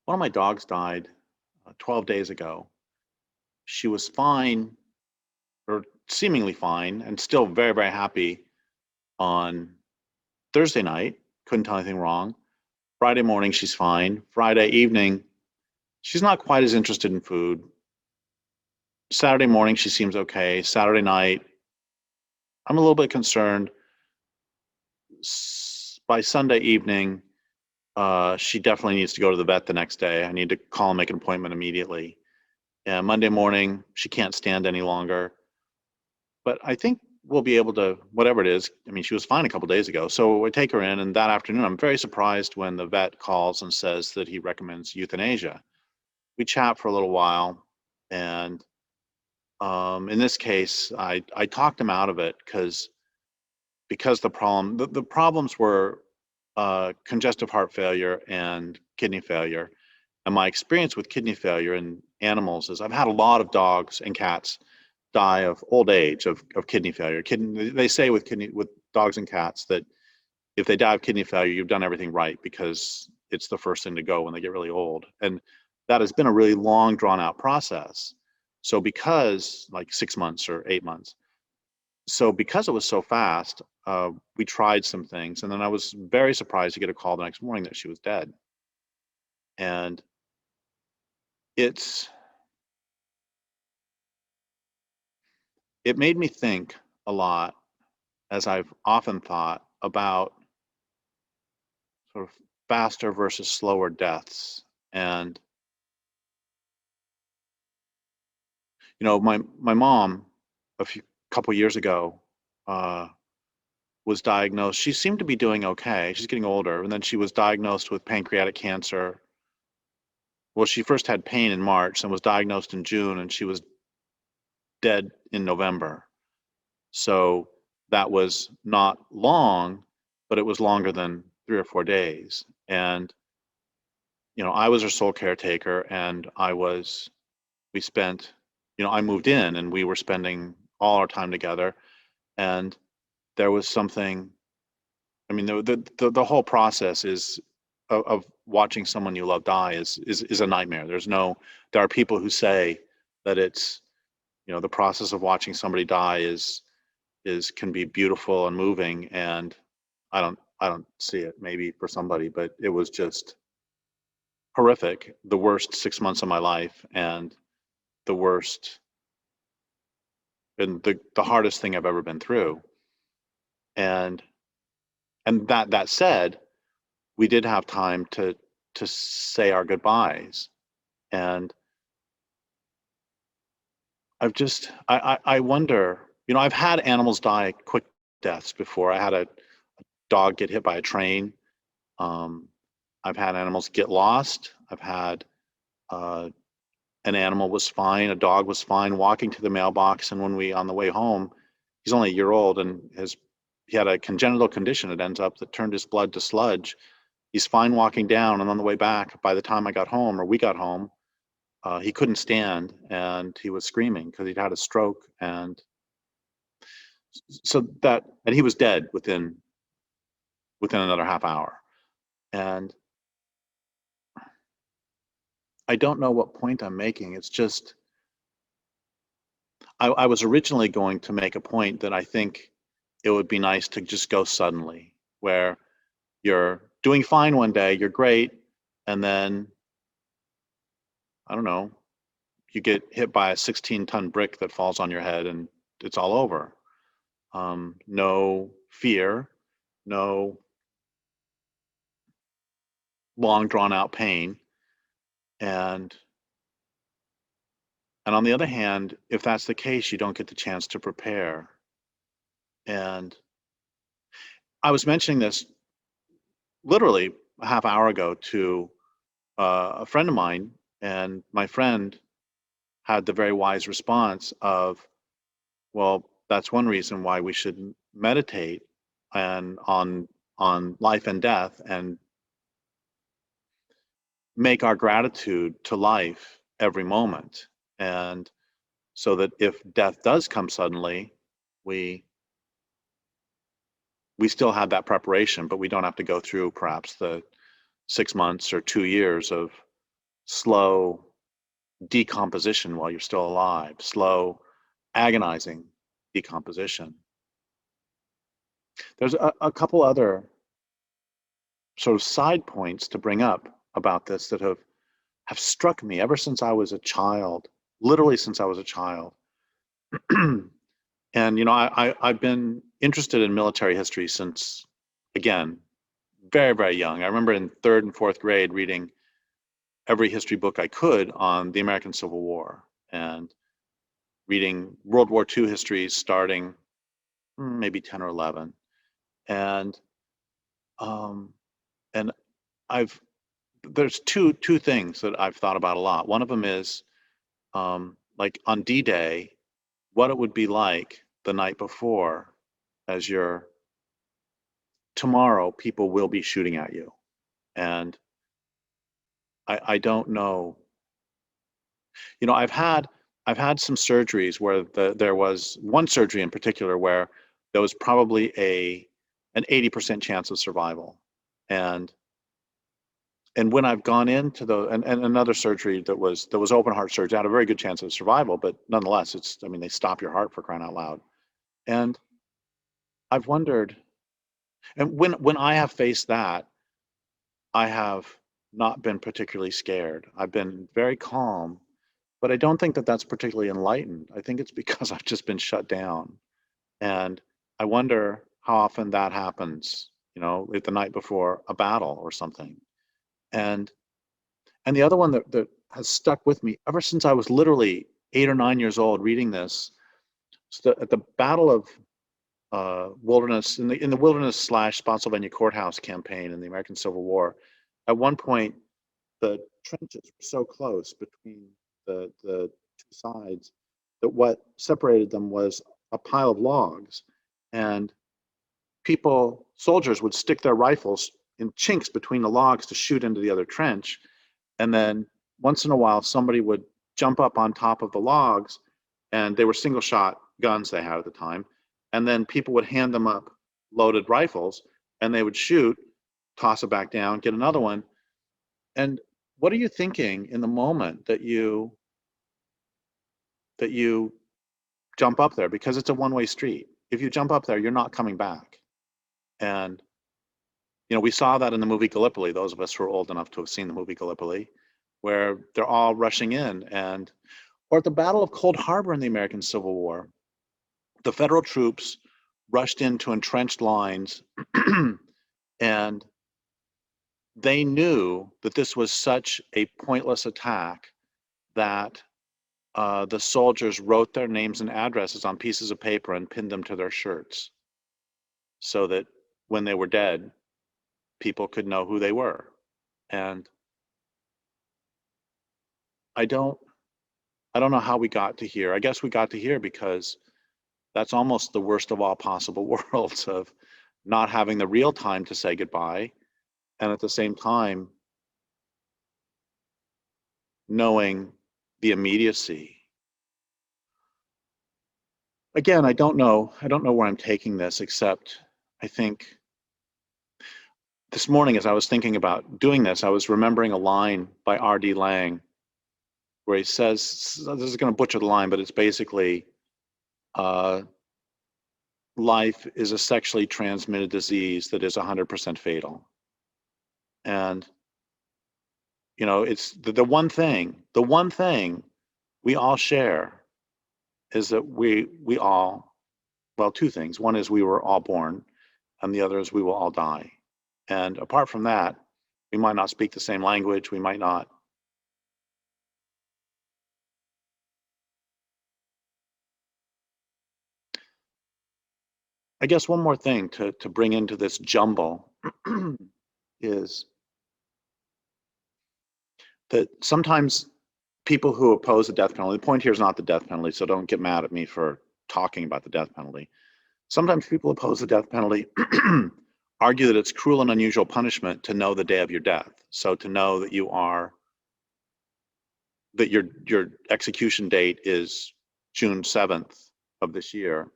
One of my dogs died 12 days ago. She was fine, or seemingly fine, and still very, very happy on Thursday night. Couldn't tell anything wrong. Friday morning, she's fine. Friday evening, she's not quite as interested in food. Saturday morning, she seems okay. Saturday night, I'm a little bit concerned. By Sunday evening, she definitely needs to go to the vet the next day. I need to call and make an appointment immediately. And Monday morning, she can't stand any longer. But I think we'll be able to, whatever it is. I mean, she was fine a couple days ago. So we take her in, and that afternoon, I'm very surprised when the vet calls and says that he recommends euthanasia. We chat for a little while, and in this case, I talked him out of it because the problems were congestive heart failure and kidney failure. And my experience with kidney failure in animals is I've had a lot of dogs and cats die of old age of kidney failure. They say with dogs and cats that if they die of kidney failure, you've done everything right because it's the first thing to go when they get really old. And that has been a really long, drawn out process. So because like 6 months or 8 months, so because it was so fast, we tried some things, and then I was very surprised to get a call the next morning that she was dead. And it's it made me think a lot, as I've often thought about sort of faster versus slower deaths. And my mom a couple years ago uh, was diagnosed. She seemed to be doing okay. She's getting older, and then she was diagnosed with pancreatic cancer. Well, she first had pain in March and was diagnosed in June, and she was dead in November. So that was not long, but it was longer than 3 or 4 days. And I was her sole caretaker, and we spent, I moved in, and we were spending all our time together. And there was something, I mean, the whole process of watching someone you love die is a nightmare. There are people who say that it's, the process of watching somebody die can be beautiful and moving, and I don't see it. Maybe for somebody, but it was just horrific. The worst 6 months of my life, and the worst and the hardest thing I've ever been through. And that said, we did have time to say our goodbyes. And I wonder, I've had animals die quick deaths before. I had a dog get hit by a train. Um, I've had animals get lost. I've had uh, an animal was fine, a dog was fine walking to the mailbox, and on the way home, he's only a year old, and he had a congenital condition, it ends up, that turned his blood to sludge. He's fine walking down, and on the way back, by the time I got home, or we got home, he couldn't stand, and he was screaming because he'd had a stroke, and he was dead within another half hour. And I don't know what point I'm making. It's just I was originally going to make a point that I think it would be nice to just go suddenly, where you're doing fine one day, you're great, and then, I don't know, you get hit by a 16-ton brick that falls on your head and it's all over. No fear, no long drawn out pain. And on the other hand, if that's the case, you don't get the chance to prepare. And I was mentioning this literally a half hour ago to a friend of mine, and my friend had the very wise response of, well, that's one reason why we should meditate and on life and death, and make our gratitude to life every moment. And so that if death does come suddenly, we still have that preparation, but we don't have to go through perhaps the 6 months or 2 years of slow decomposition while you're still alive, slow, agonizing decomposition. There's a couple other sort of side points to bring up about this that have struck me ever since I was a child, literally since I was a child. And, I've been interested in military history since, again, very, very young. I remember in third and fourth grade reading every history book I could on the American Civil War and reading World War II histories starting maybe 10 or 11. And um, and there's two things that I've thought about a lot. One of them is like on D-Day, what it would be like the night before as tomorrow people will be shooting at you. And I don't know. I've had some surgeries where there was one surgery in particular where there was probably an 80% chance of survival. And when I've gone into and another surgery that was open heart surgery, I had a very good chance of survival, but nonetheless, they stop your heart for crying out loud. And I've wondered, and when I have faced that, I have not been particularly scared. I've been very calm, but I don't think that that's particularly enlightened. I think it's because I've just been shut down. And I wonder how often that happens, the night before a battle or something. And the other one that has stuck with me ever since I was literally 8 or 9 years old reading this, at the Battle of Wilderness, in the Wilderness / Spotsylvania Courthouse campaign in the American Civil War, at one point the trenches were so close between the two sides that what separated them was a pile of logs, and soldiers would stick their rifles in chinks between the logs to shoot into the other trench, and then once in a while somebody would jump up on top of the logs, and they were single shot guns they had at the time, and then people would hand them up loaded rifles and they would shoot, toss it back down, get another one. And what are you thinking in the moment that you jump up there? Because it's a one-way street. If you jump up there, you're not coming back. And we saw that in the movie Gallipoli, those of us who are old enough to have seen the movie Gallipoli, where they're all rushing in. Or at the Battle of Cold Harbor in the American Civil War, the Federal troops rushed into entrenched lines and they knew that this was such a pointless attack that the soldiers wrote their names and addresses on pieces of paper and pinned them to their shirts so that when they were dead, people could know who they were. And I don't know how we got to here. I guess we got to here because that's almost the worst of all possible worlds, of not having the real time to say goodbye, and at the same time knowing the immediacy. Again, I don't know where I'm taking this, except I think this morning as I was thinking about doing this, I was remembering a line by R.D. Laing where he says, this is going to butcher the line, but it's basically, life is a sexually transmitted disease that is 100% fatal. And, it's the one thing we all share is that we all, well, two things. One is we were all born, and the other is we will all die. And apart from that, we might not speak the same language. We might not. I guess one more thing to bring into this jumble is that sometimes people who oppose the death penalty, the point here is not the death penalty, so don't get mad at me for talking about the death penalty. Sometimes people oppose the death penalty argue that it's cruel and unusual punishment to know the day of your death. So to know that that your execution date is June 7th of this year.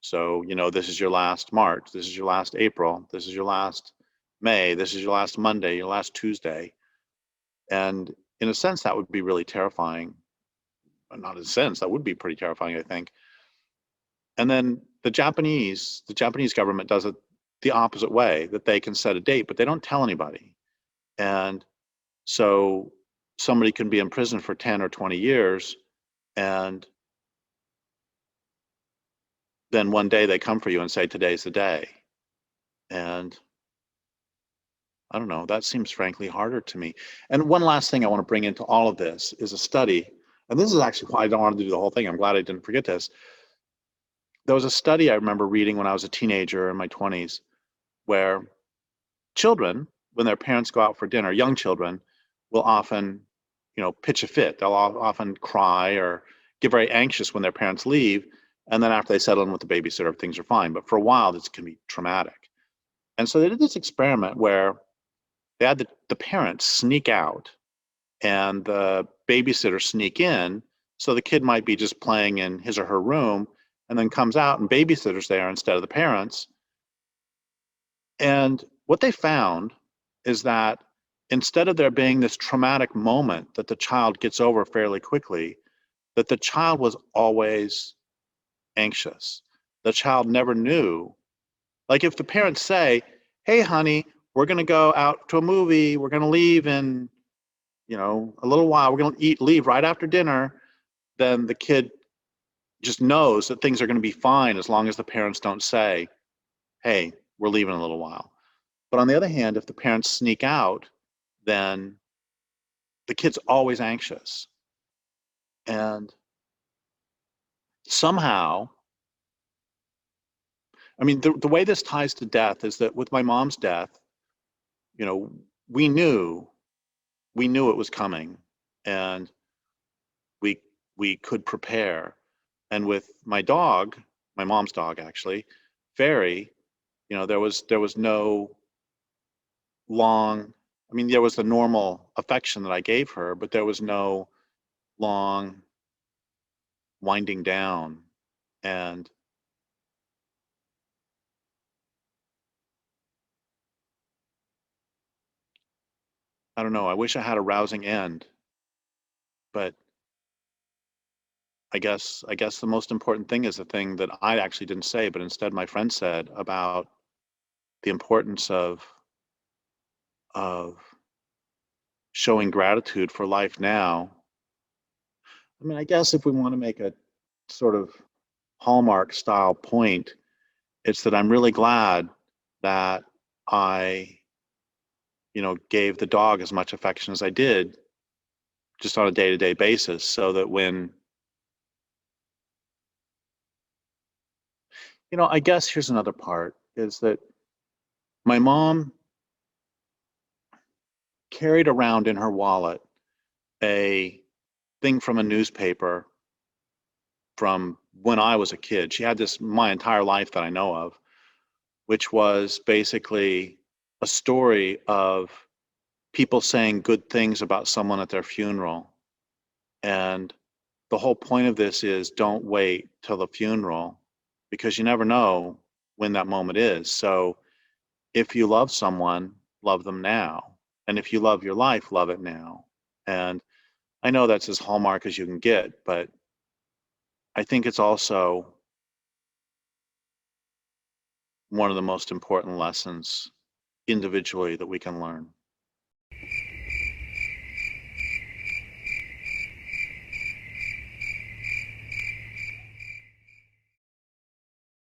So, this is your last March, this is your last April, this is your last May, this is your last Monday, your last Tuesday. And in a sense, that would be really terrifying. Not in a sense, that would be pretty terrifying, I think. And then the Japanese government does it the opposite way, that they can set a date, but they don't tell anybody. And so somebody can be in prison for 10 or 20 years, and then one day they come for you and say, today's the day. And I don't know, that seems frankly harder to me. And one last thing I want to bring into all of this is a study. And this is actually why I don't want to do the whole thing. I'm glad I didn't forget this. There was a study I remember reading when I was a teenager in my 20s, where children, when their parents go out for dinner, young children will often, pitch a fit. They'll often cry or get very anxious when their parents leave. And then after they settle in with the babysitter, things are fine. But for a while, this can be traumatic. And so they did this experiment where they had the parents sneak out and the babysitter sneak in. So the kid might be just playing in his or her room and then comes out and babysitter's there instead of the parents. And what they found is that instead of there being this traumatic moment that the child gets over fairly quickly, that the child was always anxious. The child never knew. Like if the parents say, hey, honey, we're going to go out to a movie, we're going to leave in, a little while, we're going to leave right after dinner, then the kid just knows that things are going to be fine as long as the parents don't say, hey, we're leaving in a little while. But on the other hand, if the parents sneak out, then the kid's always anxious. And somehow, I mean, the way this ties to death is that with my mom's death, we knew it was coming, and we could prepare. And with my dog, my mom's dog actually, Fairy, there was no long, I mean, there was the normal affection that I gave her, but there was no long winding down. And I don't know, I wish I had a rousing end, but I guess the most important thing is the thing that I actually didn't say, but instead my friend said about the importance of showing gratitude for life now. I mean, I guess if we want to make a sort of Hallmark style point, it's that I'm really glad that I, gave the dog as much affection as I did just on a day-to-day basis, so that when, I guess here's another part, is that my mom carried around in her wallet a thing from a newspaper from when I was a kid. She had this my entire life that I know of, which was basically a story of people saying good things about someone at their funeral. And the whole point of this is don't wait till the funeral, because you never know when that moment is. So if you love someone, love them now. And if you love your life, love it now. And I know that's as Hallmark as you can get, but I think it's also one of the most important lessons individually that we can learn.